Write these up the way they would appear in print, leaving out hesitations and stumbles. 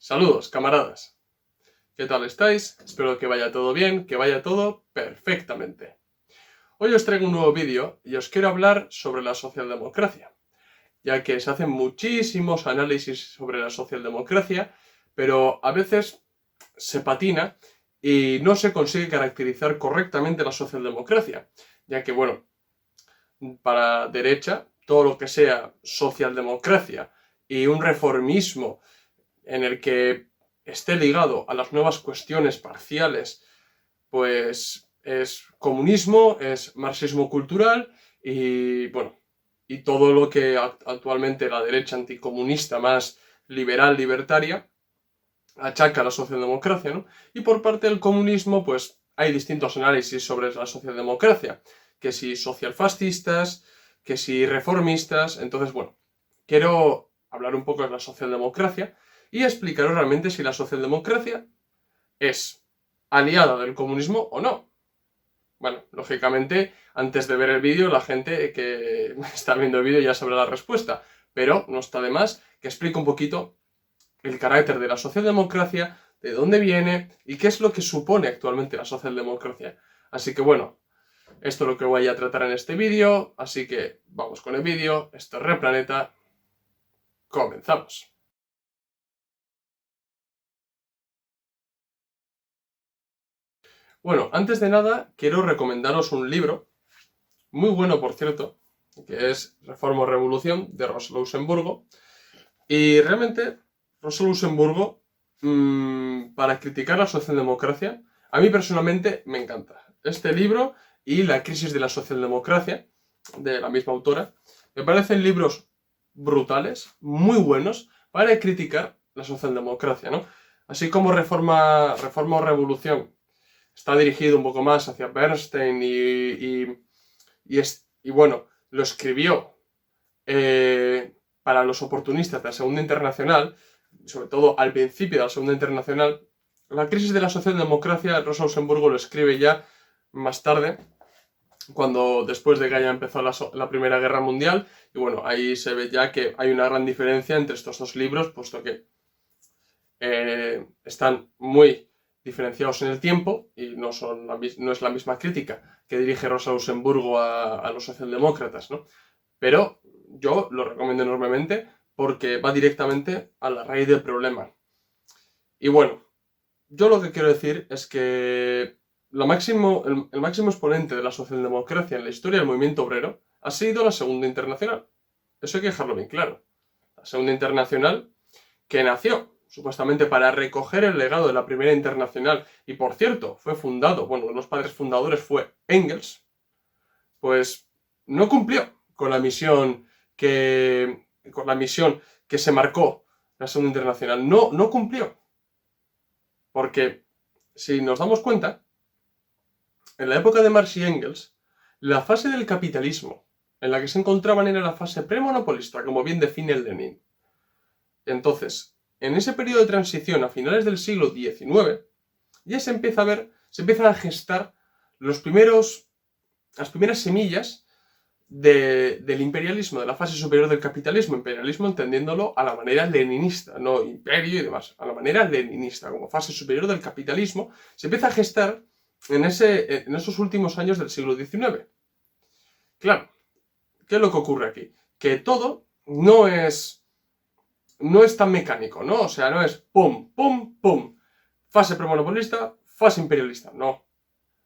Saludos, camaradas. ¿Qué tal estáis? Espero que vaya todo bien, que vaya todo perfectamente. Hoy os traigo un nuevo vídeo y os quiero hablar sobre la socialdemocracia, ya que se hacen muchísimos análisis sobre la socialdemocracia, pero a veces se patina y no se consigue caracterizar correctamente la socialdemocracia, ya que, bueno, para derecha, todo lo que sea socialdemocracia y un reformismo en el que esté ligado a las nuevas cuestiones parciales, pues es comunismo, es marxismo cultural y bueno, y todo lo que actualmente la derecha anticomunista más liberal, libertaria, achaca a la socialdemocracia, ¿no? Y por parte del comunismo, pues hay distintos análisis sobre la socialdemocracia, que si socialfascistas, que si reformistas. Entonces, bueno, quiero hablar un poco de la socialdemocracia y explicaros realmente si la socialdemocracia es aliada del comunismo o no. Bueno, lógicamente, antes de ver el vídeo, la gente que está viendo el vídeo ya sabrá la respuesta, pero no está de más que explique un poquito el carácter de la socialdemocracia, de dónde viene y qué es lo que supone actualmente la socialdemocracia. Así que bueno, esto es lo que voy a tratar en este vídeo, así que vamos con el vídeo. Esto es Replaneta. Comenzamos. Bueno, antes de nada, quiero recomendaros un libro, muy bueno por cierto, que es Reforma o Revolución, de Rosa Luxemburgo. Y realmente, Rosa Luxemburgo, para criticar la socialdemocracia, a mí personalmente me encanta. Este libro y La crisis de la socialdemocracia, de la misma autora, me parecen libros brutales, muy buenos, para criticar la socialdemocracia, ¿no? Así como Reforma o Revolución está dirigido un poco más hacia Bernstein y bueno, lo escribió para los oportunistas de la Segunda Internacional, sobre todo al principio de la Segunda Internacional. La crisis de la socialdemocracia, Rosa Luxemburgo lo escribe ya más tarde, cuando después de que haya empezado la Primera Guerra Mundial, y bueno, ahí se ve ya que hay una gran diferencia entre estos dos libros, puesto que están muy diferenciados en el tiempo y no es la misma crítica que dirige Rosa Luxemburgo a los socialdemócratas, ¿no? Pero yo lo recomiendo enormemente porque va directamente a la raíz del problema. Y bueno, yo lo que quiero decir es que el máximo exponente de la socialdemocracia en la historia del movimiento obrero ha sido la Segunda Internacional. Eso hay que dejarlo bien claro. La Segunda Internacional, que nació supuestamente para recoger el legado de la Primera Internacional, y por cierto, fue fundado, bueno, uno de los padres fundadores fue Engels, pues no cumplió con la misión que se marcó la Segunda Internacional. No cumplió. Porque, si nos damos cuenta, en la época de Marx y Engels, la fase del capitalismo en la que se encontraban era la fase premonopolista, como bien define el Lenin. Entonces, en ese periodo de transición a finales del siglo XIX, ya se empieza a ver, se empiezan a gestar las primeras semillas del imperialismo, de la fase superior del capitalismo. Imperialismo entendiéndolo a la manera leninista, no imperio y demás, a la manera leninista, como fase superior del capitalismo, se empieza a gestar en esos últimos años del siglo XIX. Claro, ¿qué es lo que ocurre aquí? Que todo no es tan mecánico, ¿no? O sea, no es pum, pum, pum, fase premonopolista, fase imperialista, no.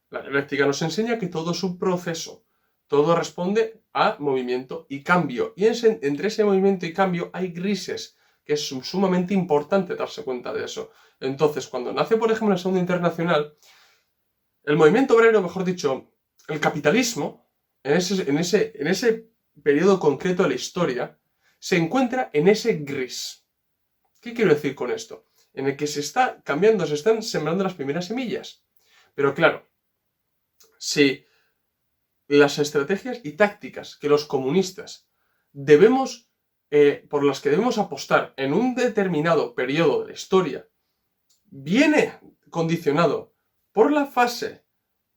La dialéctica nos enseña que todo es un proceso. Todo responde a movimiento y cambio. Y entre ese movimiento y cambio hay grises, que es sumamente importante darse cuenta de eso. Entonces, cuando nace, por ejemplo, la Segunda Internacional, el movimiento obrero, mejor dicho, el capitalismo, en ese periodo concreto de la historia, se encuentra en ese gris. ¿Qué quiero decir con esto? En el que se está cambiando, se están sembrando las primeras semillas. Pero claro, si las estrategias y tácticas que los comunistas por las que debemos apostar en un determinado periodo de la historia, viene condicionado por la fase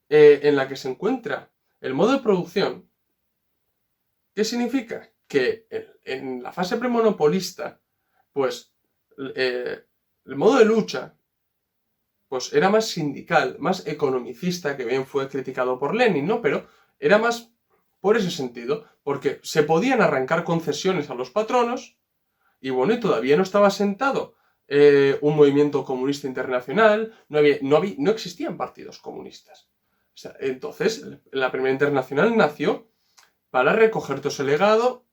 en la que se encuentra el modo de producción. ¿Qué significa? Que en la fase premonopolista, pues El modo de lucha pues era más sindical, más economicista, que bien fue criticado por Lenin, ¿no? Pero era más por ese sentido, porque se podían arrancar concesiones a los patronos, y bueno, y todavía no estaba sentado un movimiento comunista internacional, no existían partidos comunistas. O sea, entonces, la Primera Internacional nació para recoger todo ese legado,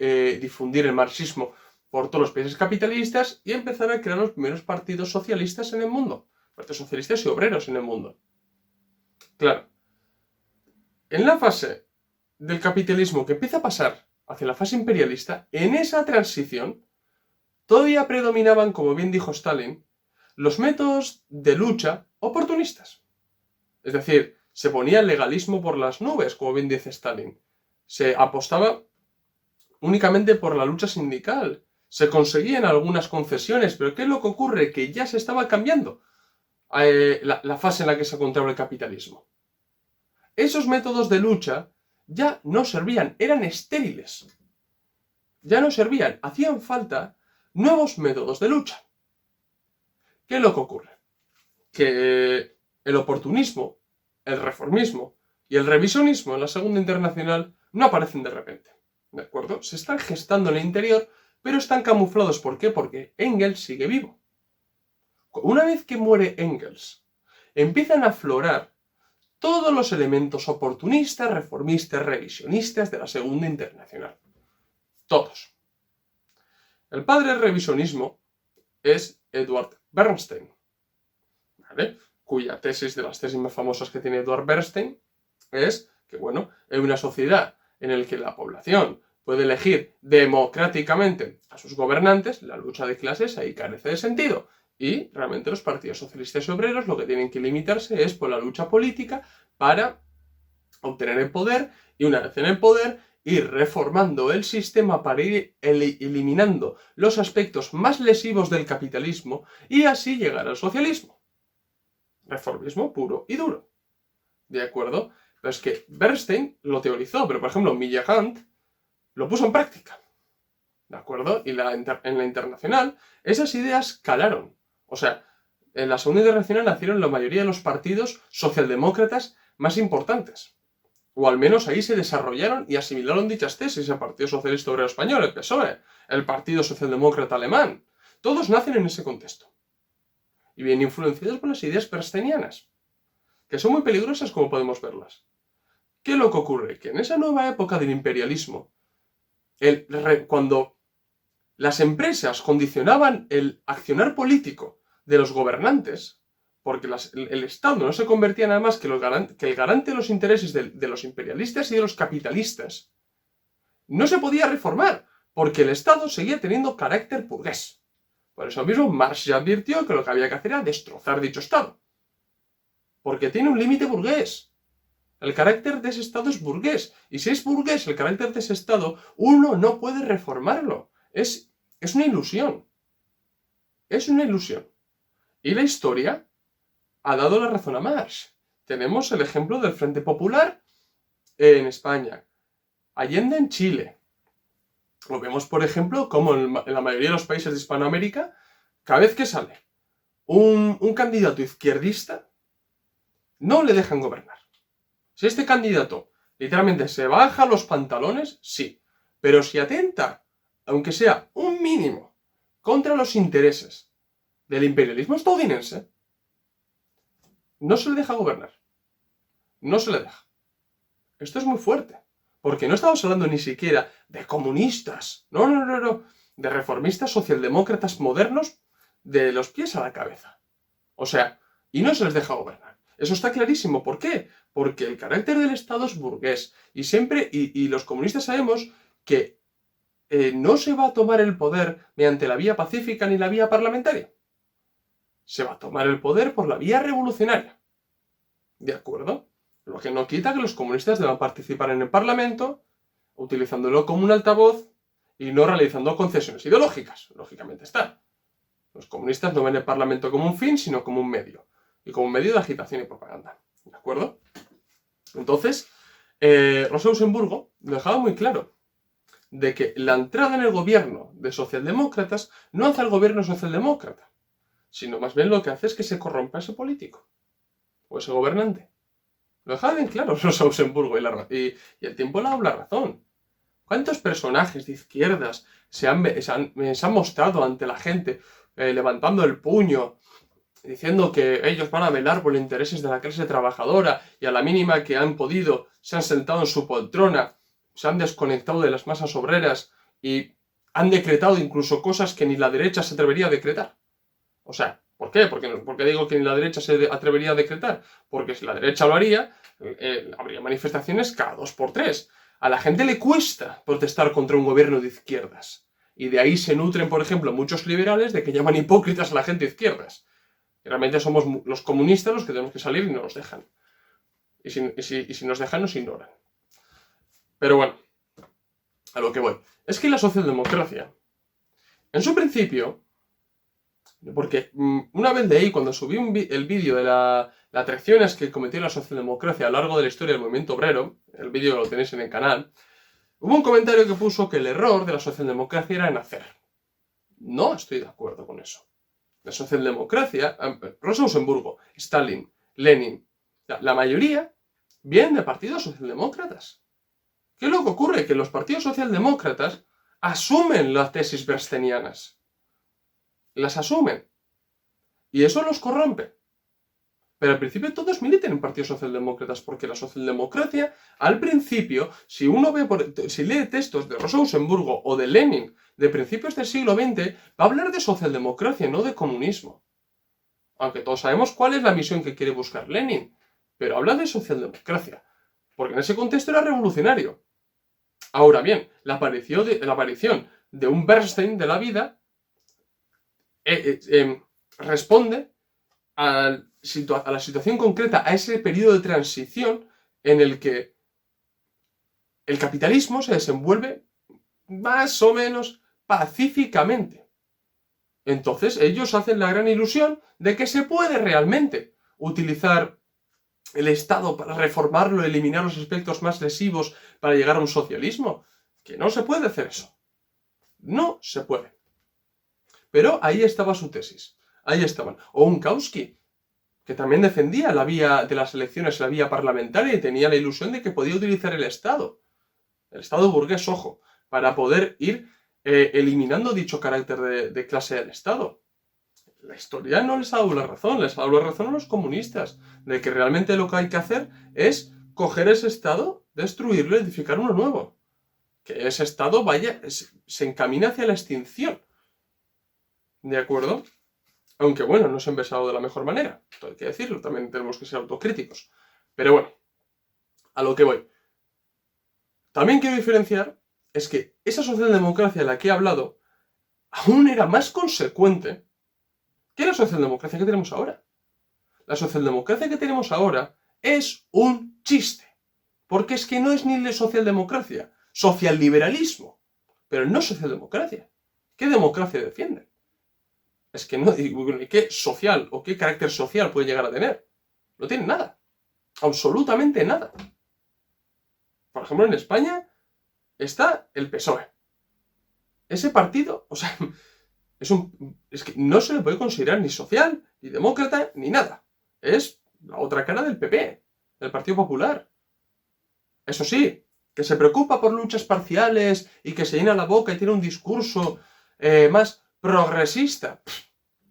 difundir el marxismo por todos los países capitalistas y empezar a crear los primeros partidos socialistas en el mundo. Partidos socialistas y obreros en el mundo. Claro, en la fase del capitalismo que empieza a pasar hacia la fase imperialista, en esa transición, todavía predominaban, como bien dijo Stalin, los métodos de lucha oportunistas. Es decir, se ponía el legalismo por las nubes, como bien dice Stalin. Se apostaba únicamente por la lucha sindical. Se conseguían algunas concesiones, pero ¿qué es lo que ocurre? Que ya se estaba cambiando la fase en la que se encontraba el capitalismo. Esos métodos de lucha ya no servían, eran estériles. Ya no servían, hacían falta nuevos métodos de lucha. ¿Qué es lo que ocurre? Que el oportunismo, el reformismo y el revisionismo en la Segunda Internacional no aparecen de repente, ¿de acuerdo? Se están gestando en el interior, pero están camuflados. ¿Por qué? Porque Engels sigue vivo. Una vez que muere Engels, empiezan a aflorar todos los elementos oportunistas, reformistas, revisionistas de la Segunda Internacional. Todos. El padre del revisionismo es Edward Bernstein, ¿vale? Cuya tesis, de las tesis más famosas que tiene Edward Bernstein, es que, bueno, en una sociedad en la que la población puede elegir democráticamente a sus gobernantes, la lucha de clases ahí carece de sentido. Y realmente los partidos socialistas y obreros lo que tienen que limitarse es por la lucha política para obtener el poder, y una vez en el poder, ir reformando el sistema para ir eliminando los aspectos más lesivos del capitalismo y así llegar al socialismo. Reformismo puro y duro. ¿De acuerdo? Pero es que Bernstein lo teorizó, pero por ejemplo Milligand lo puso en práctica. ¿De acuerdo? Y en la internacional esas ideas calaron. O sea, en la Segunda Internacional nacieron la mayoría de los partidos socialdemócratas más importantes. O al menos ahí se desarrollaron y asimilaron dichas tesis. El Partido Socialista Obrero Español, el PSOE, el Partido Socialdemócrata Alemán. Todos nacen en ese contexto. Y vienen influenciados por las ideas bernsteinianas, que son muy peligrosas como podemos verlas. ¿Qué es lo que ocurre? Que en esa nueva época del imperialismo, cuando las empresas condicionaban el accionar político de los gobernantes, porque el Estado no se convertía nada más que el garante de los intereses de los imperialistas y de los capitalistas, no se podía reformar, porque el Estado seguía teniendo carácter burgués. Por eso mismo Marx ya advirtió que lo que había que hacer era destrozar dicho Estado. Porque tiene un límite burgués. El carácter de ese Estado es burgués. Y si es burgués el carácter de ese Estado, uno no puede reformarlo. Es una ilusión. Es una ilusión. Y la historia ha dado la razón a Marx. Tenemos el ejemplo del Frente Popular en España. Allende en Chile. Lo vemos, por ejemplo, como en la mayoría de los países de Hispanoamérica, cada vez que sale un candidato izquierdista, no le dejan gobernar. Si este candidato literalmente se baja los pantalones, sí. Pero si atenta, aunque sea un mínimo, contra los intereses del imperialismo estadounidense, no se le deja gobernar. No se le deja. Esto es muy fuerte. Porque no estamos hablando ni siquiera de comunistas. No. De reformistas socialdemócratas modernos de los pies a la cabeza. O sea, y no se les deja gobernar. Eso está clarísimo. ¿Por qué? Porque el carácter del Estado es burgués. Y siempre, y los comunistas sabemos que no se va a tomar el poder mediante la vía pacífica ni la vía parlamentaria. Se va a tomar el poder por la vía revolucionaria. ¿De acuerdo? Lo que no quita que los comunistas deban participar en el Parlamento, utilizándolo como un altavoz y no realizando concesiones ideológicas. Lógicamente está. Los comunistas no ven el Parlamento como un fin, sino como un medio. Y como un medio de agitación y propaganda. ¿De acuerdo? Entonces, Rosa Luxemburgo lo dejaba muy claro. De que la entrada en el gobierno de socialdemócratas no hace al gobierno socialdemócrata. sino más bien lo que hace es que se corrompa ese político o ese gobernante. Lo deja bien claro Rosa Luxemburgo y el tiempo le ha dado la razón. ¿Cuántos personajes de izquierdas se han mostrado ante la gente levantando el puño, diciendo que ellos van a velar por los intereses de la clase trabajadora y a la mínima que han podido se han sentado en su poltrona, se han desconectado de las masas obreras y han decretado incluso cosas que ni la derecha se atrevería a decretar? O sea, ¿por qué? Porque digo que ni la derecha se atrevería a decretar. Porque si la derecha lo haría, habría manifestaciones cada 2 por 3. A la gente le cuesta protestar contra un gobierno de izquierdas. Y de ahí se nutren, por ejemplo, muchos liberales de que llaman hipócritas a la gente de izquierdas. Y realmente somos los comunistas los que tenemos que salir y no nos dejan. Y si nos dejan, nos ignoran. Pero bueno, a lo que voy. Es que la socialdemocracia, en su principio, porque una vez leí, cuando subí el vídeo de las atracciones que cometió la socialdemocracia a lo largo de la historia del movimiento obrero, el vídeo lo tenéis en el canal, hubo un comentario que puso que el error de la socialdemocracia era nacer. No estoy de acuerdo con eso. La socialdemocracia, Rosa Luxemburgo, Stalin, Lenin, la mayoría vienen de partidos socialdemócratas. ¿Qué es lo que ocurre? Que los partidos socialdemócratas asumen las tesis berstenianas. Las asumen. Y eso los corrompe. Pero al principio todos militan en partidos socialdemócratas, porque la socialdemocracia, al principio, si lee textos de Rosa Luxemburgo o de Lenin de principios del siglo XX, va a hablar de socialdemocracia, no de comunismo. Aunque todos sabemos cuál es la misión que quiere buscar Lenin, pero habla de socialdemocracia, porque en ese contexto era revolucionario. Ahora bien, la aparición de un Bernstein de la vida responde a la situación concreta, a ese periodo de transición en el que el capitalismo se desenvuelve más o menos pacíficamente. Entonces ellos hacen la gran ilusión de que se puede realmente utilizar el Estado para reformarlo, eliminar los aspectos más lesivos para llegar a un socialismo. Que no se puede hacer eso. No se puede. Pero ahí estaba su tesis. Ahí estaban. O un Kautsky, que también defendía la vía de las elecciones, la vía parlamentaria, y tenía la ilusión de que podía utilizar el Estado burgués, ojo, para poder ir eliminando dicho carácter de clase del Estado. La historia no les ha dado la razón, les ha dado la razón a los comunistas, de que realmente lo que hay que hacer es coger ese Estado, destruirlo y edificar uno nuevo. Que ese Estado se encamina hacia la extinción. ¿De acuerdo? Aunque bueno, no se ha empezado de la mejor manera, esto hay que decirlo, también tenemos que ser autocríticos. Pero bueno, a lo que voy. También quiero diferenciar, es que esa socialdemocracia de la que he hablado aún era más consecuente que la socialdemocracia que tenemos ahora. La socialdemocracia que tenemos ahora es un chiste, porque es que no es ni la socialdemocracia, socialliberalismo, pero no socialdemocracia. ¿Qué democracia defienden? Es que no, ¿y qué social o qué carácter social puede llegar a tener? No tiene nada. Absolutamente nada. Por ejemplo, en España está el PSOE. Ese partido, o sea, es que no se le puede considerar ni social, ni demócrata, ni nada. Es la otra cara del PP, del Partido Popular. Eso sí, que se preocupa por luchas parciales y que se llena la boca y tiene un discurso más progresista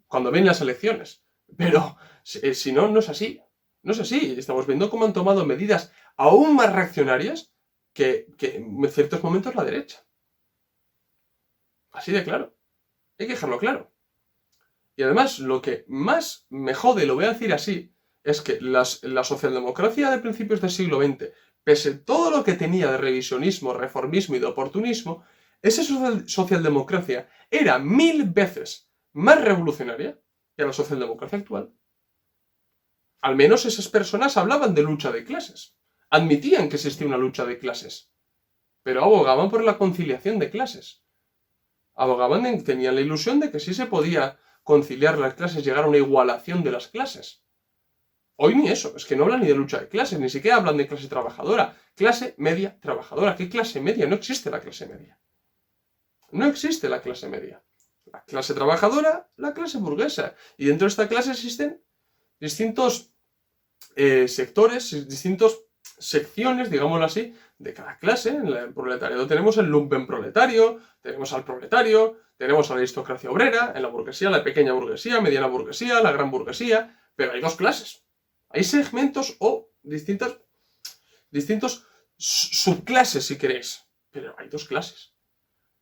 cuando ven las elecciones. Pero si no, no es así. No es así. Estamos viendo cómo han tomado medidas aún más reaccionarias que en ciertos momentos la derecha. Así de claro. Hay que dejarlo claro. Y además, lo que más me jode, lo voy a decir así, es que la socialdemocracia de principios del siglo XX, pese a todo lo que tenía de revisionismo, reformismo y de oportunismo, esa socialdemocracia era 1000 veces más revolucionaria que la socialdemocracia actual. Al menos esas personas hablaban de lucha de clases. Admitían que existía una lucha de clases. Pero abogaban por la conciliación de clases. Tenían la ilusión de que sí se podía conciliar las clases, llegar a una igualación de las clases. Hoy ni eso, es que no hablan ni de lucha de clases, ni siquiera hablan de clase trabajadora. Clase media trabajadora. ¿Qué clase media? No existe la clase media. No existe la clase media. La clase trabajadora, la clase burguesa. Y dentro de esta clase existen distintos sectores, distintas secciones, digámoslo así, de cada clase. En el proletariado tenemos el lumpenproletario, tenemos al proletario, tenemos a la aristocracia obrera, en la burguesía, la pequeña burguesía, mediana burguesía, la gran burguesía, pero hay dos clases. Hay segmentos o distintos subclases, si queréis, pero hay dos clases.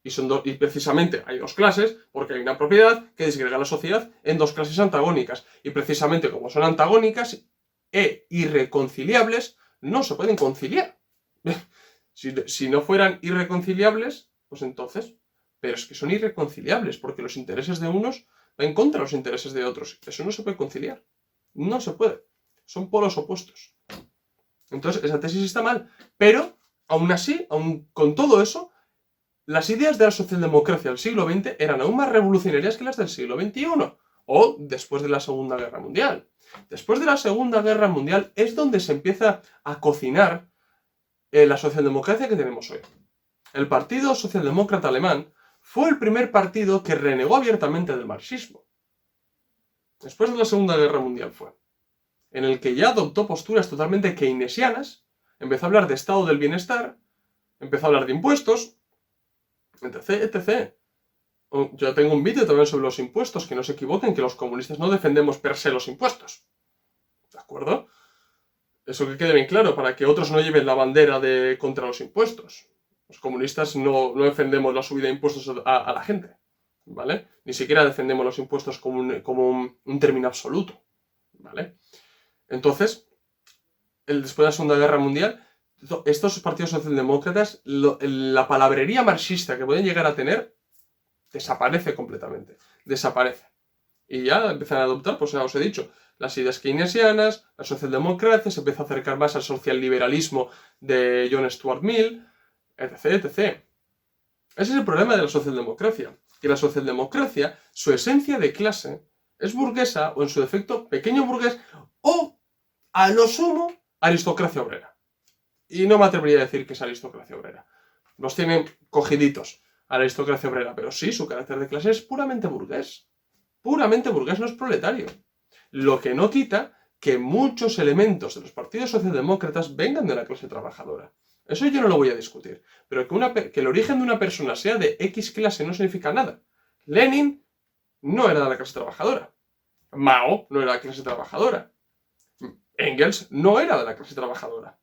Y precisamente hay dos clases porque hay una propiedad que disgrega la sociedad en dos clases antagónicas. Y precisamente como son antagónicas e irreconciliables, no se pueden conciliar. Si no fueran irreconciliables, pues entonces... Pero es que son irreconciliables porque los intereses de unos van en contra de los intereses de otros. Eso no se puede conciliar. No se puede. Son polos opuestos. Entonces, esa tesis está mal. Pero, aún así, aún con todo eso, las ideas de la socialdemocracia del siglo XX eran aún más revolucionarias que las del siglo XXI. O después de la Segunda Guerra Mundial. Después de la Segunda Guerra Mundial es donde se empieza a cocinar la socialdemocracia que tenemos hoy. El Partido Socialdemócrata Alemán fue el primer partido que renegó abiertamente del marxismo. Después de la Segunda Guerra Mundial fue. En el que ya adoptó posturas totalmente keynesianas, empezó a hablar de estado del bienestar, empezó a hablar de impuestos, etc. Yo tengo un vídeo también sobre los impuestos, que no se equivoquen, que los comunistas no defendemos per se los impuestos. ¿De acuerdo? Eso que quede bien claro, para que otros no lleven la bandera contra los impuestos. Los comunistas no defendemos la subida de impuestos a la gente, ¿vale? Ni siquiera defendemos los impuestos como un término absoluto, ¿vale? Entonces, después de la Segunda Guerra Mundial, estos partidos socialdemócratas, la palabrería marxista que pueden llegar a tener, desaparece completamente. Desaparece. Y ya empiezan a adoptar, pues ya os he dicho, las ideas keynesianas, la socialdemocracia, se empieza a acercar más al socialliberalismo de John Stuart Mill, etc. Ese es el problema de la socialdemocracia. Que la socialdemocracia, su esencia de clase, es burguesa o en su defecto pequeño burgués o, a lo sumo, aristocracia obrera. Y no me atrevería a decir que es aristocracia obrera. Los tienen cogiditos a la aristocracia obrera, pero sí, su carácter de clase es puramente burgués. Puramente burgués, no es proletario. Lo que no quita que muchos elementos de los partidos socialdemócratas vengan de la clase trabajadora. Eso yo no lo voy a discutir. Pero que el origen de una persona sea de X clase no significa nada. Lenin no era de la clase trabajadora. Mao no era de la clase trabajadora. Engels no era de la clase trabajadora.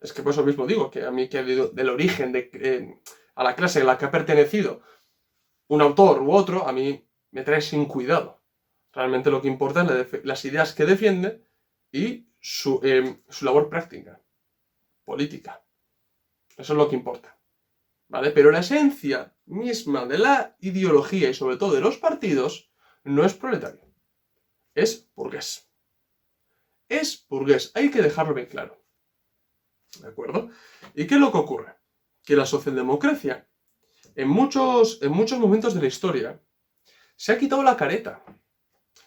Es que por eso mismo digo que a mí que del origen a la clase a la que ha pertenecido un autor u otro, a mí me trae sin cuidado. Realmente lo que importa es las ideas que defiende y su labor práctica, política. Eso es lo que importa, ¿vale? Pero la esencia misma de la ideología y sobre todo de los partidos no es proletario, es burgués. Es burgués, hay que dejarlo bien claro. ¿De acuerdo? ¿Y qué es lo que ocurre? Que la socialdemocracia, en muchos momentos de la historia, se ha quitado la careta.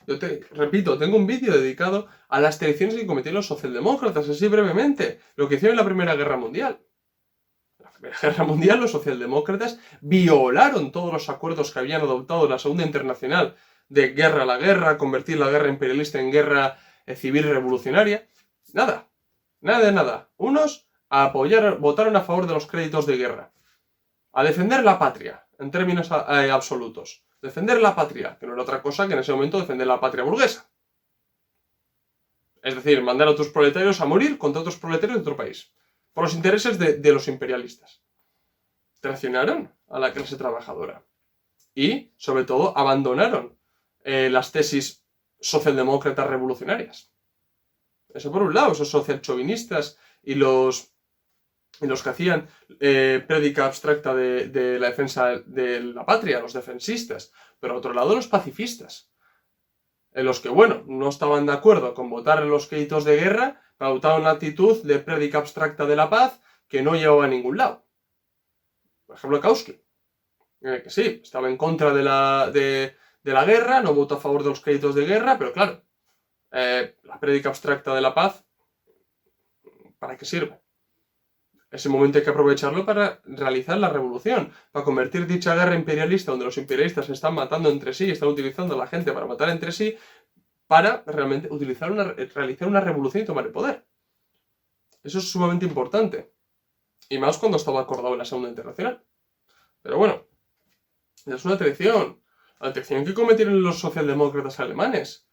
Yo repito, tengo un vídeo dedicado a las traiciones que cometieron los socialdemócratas, así brevemente, lo que hicieron en la Primera Guerra Mundial. En la Primera Guerra Mundial los socialdemócratas violaron todos los acuerdos que habían adoptado en la Segunda Internacional de guerra a la guerra, convertir la guerra imperialista en guerra civil revolucionaria. Nada. Unos votaron a favor de los créditos de guerra. A defender la patria, en términos absolutos. Defender la patria, que no era otra cosa que en ese momento defender la patria burguesa. Es decir, mandar a tus proletarios a morir contra otros proletarios de otro país. Por los intereses de los imperialistas. Traicionaron a la clase trabajadora. Y, sobre todo, abandonaron las tesis socialdemócratas revolucionarias. Eso por un lado, esos socialchauvinistas y los que hacían prédica abstracta de la defensa de la patria, los defensistas. Pero por otro lado, los pacifistas. En los que, bueno, no estaban de acuerdo con votar en los créditos de guerra, pero adoptaban una actitud de prédica abstracta de la paz que no llevaba a ningún lado. Por ejemplo, Kautsky, que sí, estaba en contra de la guerra, no votó a favor de los créditos de guerra, pero claro, la prédica abstracta de la paz, ¿para qué sirve? Ese momento hay que aprovecharlo para realizar la revolución, para convertir dicha guerra imperialista, donde los imperialistas se están matando entre sí, están utilizando a la gente para matar entre sí, para realmente realizar una revolución y tomar el poder. Eso es sumamente importante. Y más cuando estaba acordado en la Segunda Internacional. Pero bueno, es una traición. La traición que cometieron los socialdemócratas alemanes.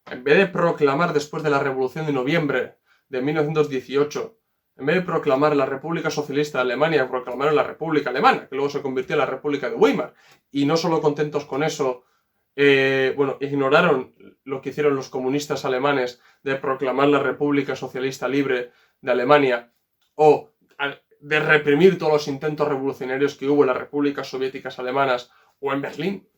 En vez de proclamar después de la Revolución de Noviembre de 1918, en vez de proclamar la República Socialista de Alemania, proclamaron la República Alemana, que luego se convirtió en la República de Weimar. Y no solo contentos con eso, ignoraron lo que hicieron los comunistas alemanes de proclamar la República Socialista Libre de Alemania o de reprimir todos los intentos revolucionarios que hubo en las repúblicas soviéticas alemanas o en Berlín.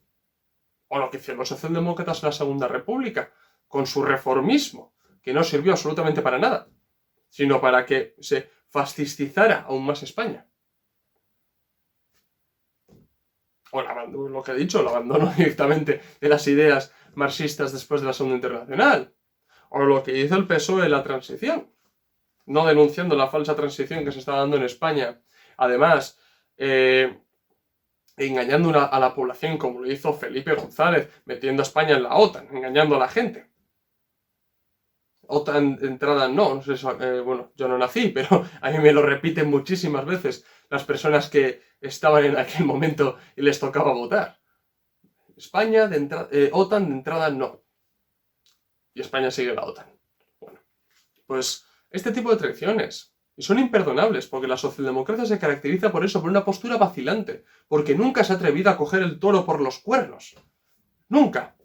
O lo que hicieron los socialdemócratas en la Segunda República, con su reformismo, que no sirvió absolutamente para nada, sino para que se fascistizara aún más España. O lo que he dicho, el abandono directamente de las ideas marxistas después de la Segunda Internacional. O lo que hizo el PSOE en la transición, no denunciando la falsa transición que se estaba dando en España. Además, engañando a la población, como lo hizo Felipe González, metiendo a España en la OTAN, engañando a la gente. OTAN de entrada no sé, bueno, yo no nací, pero a mí me lo repiten muchísimas veces las personas que estaban en aquel momento y les tocaba votar. España, OTAN de entrada no. Y España sigue la OTAN. Bueno, pues este tipo de traiciones, y son imperdonables, porque la socialdemocracia se caracteriza por eso, por una postura vacilante, porque nunca se ha atrevido a coger el toro por los cuernos. Nunca.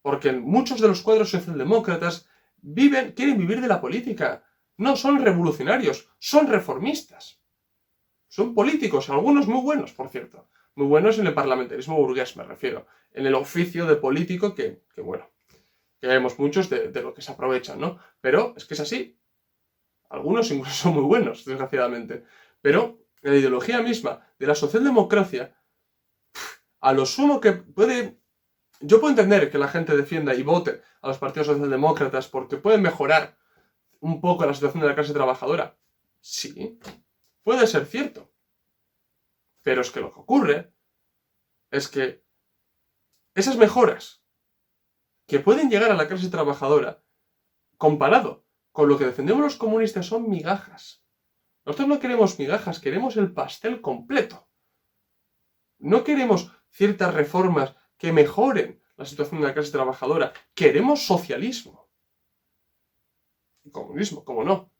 Porque muchos de los cuadros socialdemócratas quieren vivir de la política. No son revolucionarios, son reformistas. Son políticos, algunos muy buenos, por cierto. Muy buenos en el parlamentarismo burgués, me refiero. En el oficio de político que bueno, que vemos muchos de lo que se aprovechan, ¿no? Pero es que es así. Algunos incluso son muy buenos, desgraciadamente. Pero la ideología misma de la socialdemocracia, a lo sumo que puede... Yo puedo entender que la gente defienda y vote a los partidos socialdemócratas porque pueden mejorar un poco la situación de la clase trabajadora. Sí, puede ser cierto. Pero es que lo que ocurre es que esas mejoras que pueden llegar a la clase trabajadora, comparado con lo que defendemos los comunistas, son migajas. Nosotros no queremos migajas, queremos el pastel completo. No queremos ciertas reformas que mejoren la situación de la clase trabajadora. Queremos socialismo. Y comunismo, ¿cómo no?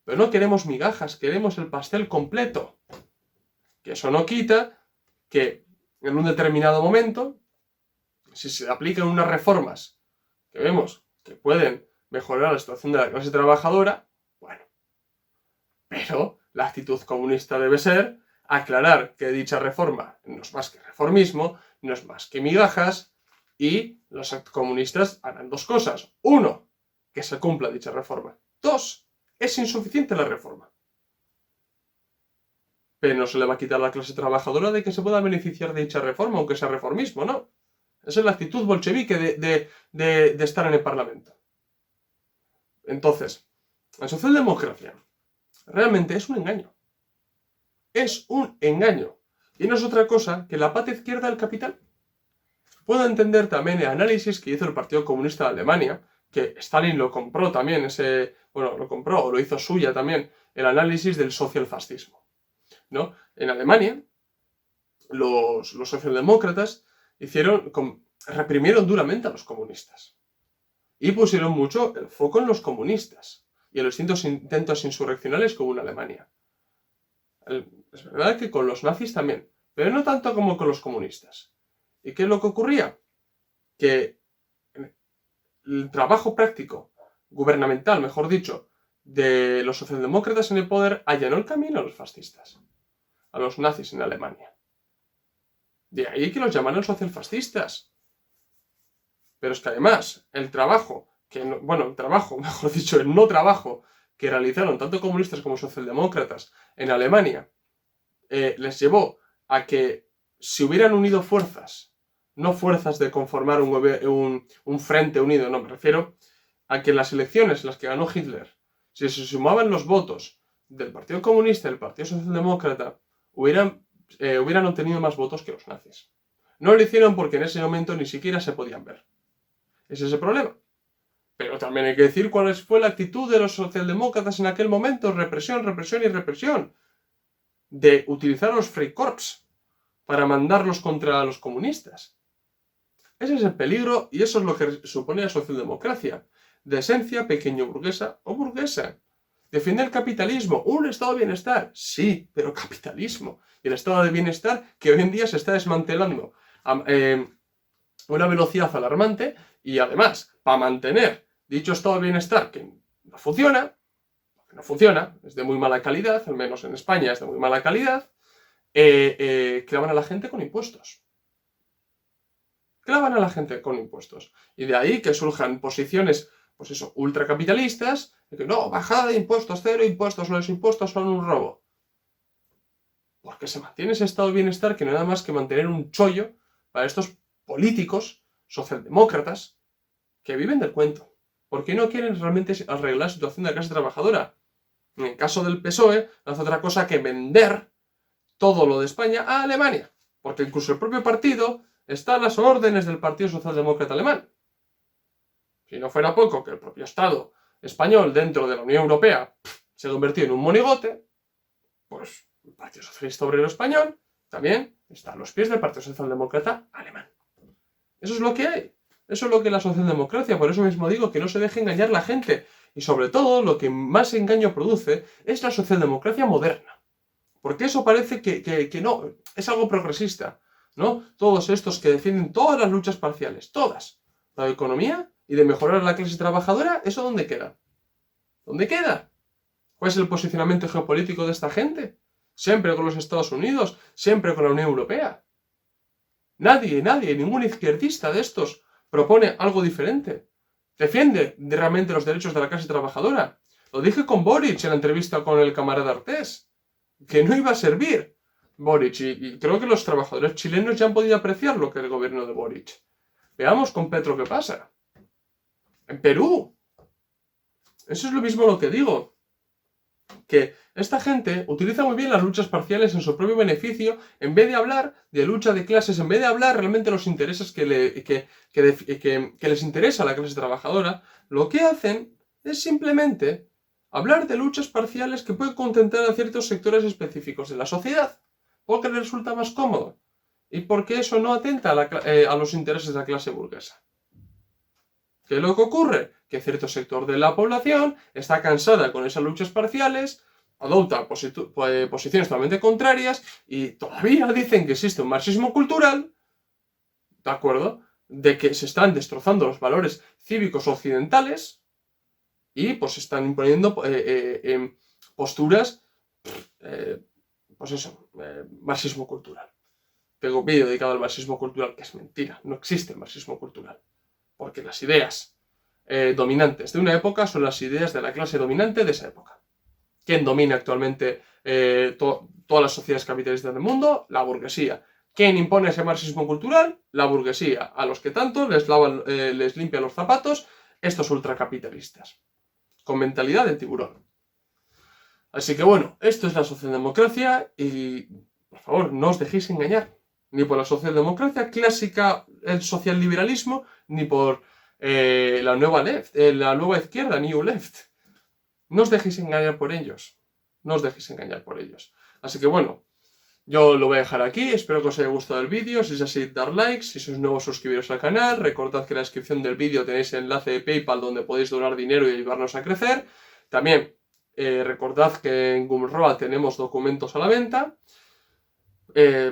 Pero no queremos migajas, queremos el pastel completo. Que eso no quita que en un determinado momento, si se aplican unas reformas que vemos que pueden mejorar la situación de la clase trabajadora, bueno. Pero la actitud comunista debe ser aclarar que dicha reforma no es más que reformismo, no es más que migajas, y los comunistas harán dos cosas. Uno, que se cumpla dicha reforma. Dos, es insuficiente la reforma. Pero no se le va a quitar a la clase trabajadora de que se pueda beneficiar de dicha reforma, aunque sea reformismo, ¿no? Esa es la actitud bolchevique de estar en el Parlamento. Entonces, la socialdemocracia realmente es un engaño. Es un engaño. Y no es otra cosa que la pata izquierda del capital. Puedo entender también el análisis que hizo el Partido Comunista de Alemania, que Stalin lo compró también, lo compró o lo hizo suya también, el análisis del socialfascismo, ¿no? En Alemania, los socialdemócratas reprimieron duramente a los comunistas y pusieron mucho el foco en los comunistas y en los distintos intentos insurreccionales que hubo en Alemania. Es verdad que con los nazis también, pero no tanto como con los comunistas. ¿Y qué es lo que ocurría? Que el trabajo práctico, gubernamental, mejor dicho, de los socialdemócratas en el poder allanó el camino a los fascistas, a los nazis en Alemania. De ahí que los llamaron socialfascistas. Pero es que además, el no trabajo que realizaron tanto comunistas como socialdemócratas en Alemania, les llevó a que si hubieran unido fuerzas, no fuerzas de conformar un frente unido, no, me refiero a que en las elecciones en las que ganó Hitler, si se sumaban los votos del Partido Comunista y del Partido Socialdemócrata hubieran obtenido más votos que los nazis. No lo hicieron porque en ese momento ni siquiera se podían ver. Ese es el problema. Pero también hay que decir cuál fue la actitud de los socialdemócratas en aquel momento. Represión, represión y represión. De utilizar a los Freikorps para mandarlos contra los comunistas. Ese es el peligro y eso es lo que supone la socialdemocracia. De esencia pequeño burguesa o burguesa. Defiende el capitalismo, un estado de bienestar. Sí, pero capitalismo. Y el estado de bienestar que hoy en día se está desmantelando a una velocidad alarmante y además, para mantener dicho estado de bienestar que no funciona, es de muy mala calidad, al menos en España es de muy mala calidad, clavan a la gente con impuestos. Clavan a la gente con impuestos. Y de ahí que surjan posiciones, pues eso, ultracapitalistas, de que no, bajada de impuestos, cero impuestos, los impuestos son un robo. Porque se mantiene ese estado de bienestar que no hay nada más que mantener un chollo para estos políticos socialdemócratas que viven del cuento. Porque no quieren realmente arreglar la situación de la clase trabajadora. En el caso del PSOE, no hace otra cosa que vender todo lo de España a Alemania. Porque incluso el propio partido está a las órdenes del Partido Socialdemócrata Alemán. Si no fuera poco que el propio Estado español dentro de la Unión Europea se convirtió en un monigote, pues el Partido Socialista Obrero Español también está a los pies del Partido Socialdemócrata Alemán. Eso es lo que hay. Eso es lo que es la socialdemocracia. Por eso mismo digo que no se deje engañar la gente. Y sobre todo, lo que más engaño produce es la socialdemocracia moderna. Porque eso parece que no, es algo progresista, ¿no? Todos estos que defienden todas las luchas parciales, todas, la de economía y de mejorar la clase trabajadora, ¿eso dónde queda? ¿Dónde queda? ¿Cuál es el posicionamiento geopolítico de esta gente? Siempre con los Estados Unidos, siempre con la Unión Europea. Nadie, ningún izquierdista de estos propone algo diferente. Defiende realmente los derechos de la clase trabajadora. Lo dije con Boric en la entrevista con el camarada Artés, que no iba a servir Boric, y creo que los trabajadores chilenos ya han podido apreciar lo que es el gobierno de Boric. Veamos con Petro qué pasa. En Perú. Eso es lo mismo lo que digo. Que esta gente utiliza muy bien las luchas parciales en su propio beneficio, en vez de hablar de lucha de clases, en vez de hablar realmente de los intereses que les interesa a la clase trabajadora, lo que hacen es simplemente hablar de luchas parciales que pueden contentar a ciertos sectores específicos de la sociedad, porque les resulta más cómodo, y porque eso no atenta a los intereses de la clase burguesa. ¿Qué es lo que ocurre? Que cierto sector de la población está cansada con esas luchas parciales, adopta posiciones totalmente contrarias y todavía dicen que existe un marxismo cultural, ¿de acuerdo? De que se están destrozando los valores cívicos occidentales y pues están imponiendo posturas, marxismo cultural. Tengo un vídeo dedicado al marxismo cultural, que es mentira, no existe el marxismo cultural. Porque las ideas dominantes de una época son las ideas de la clase dominante de esa época. ¿Quién domina actualmente todas las sociedades capitalistas del mundo? La burguesía. ¿Quién impone ese marxismo cultural? La burguesía. A los que tanto les limpia los zapatos estos ultracapitalistas. Con mentalidad de tiburón. Así que bueno, esto es la socialdemocracia y, por favor, no os dejéis engañar. Ni por la socialdemocracia clásica, el socialliberalismo, ni por la nueva izquierda, New Left. No os dejéis engañar por ellos. No os dejéis engañar por ellos. Así que bueno, yo lo voy a dejar aquí. Espero que os haya gustado el vídeo. Si es así, dar like. Si sois nuevos, suscribiros al canal. Recordad que en la descripción del vídeo tenéis el enlace de PayPal donde podéis donar dinero y ayudarnos a crecer. También recordad que en Gumroad tenemos documentos a la venta.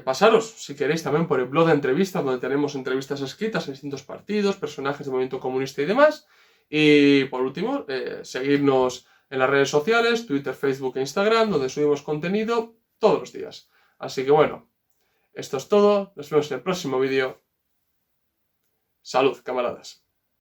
Pasaros, si queréis, también por el blog de entrevistas, donde tenemos entrevistas escritas a distintos partidos, personajes del movimiento comunista y demás. Y por último, seguirnos en las redes sociales, Twitter, Facebook e Instagram, donde subimos contenido todos los días. Así que bueno, esto es todo. Nos vemos en el próximo vídeo. Salud, camaradas.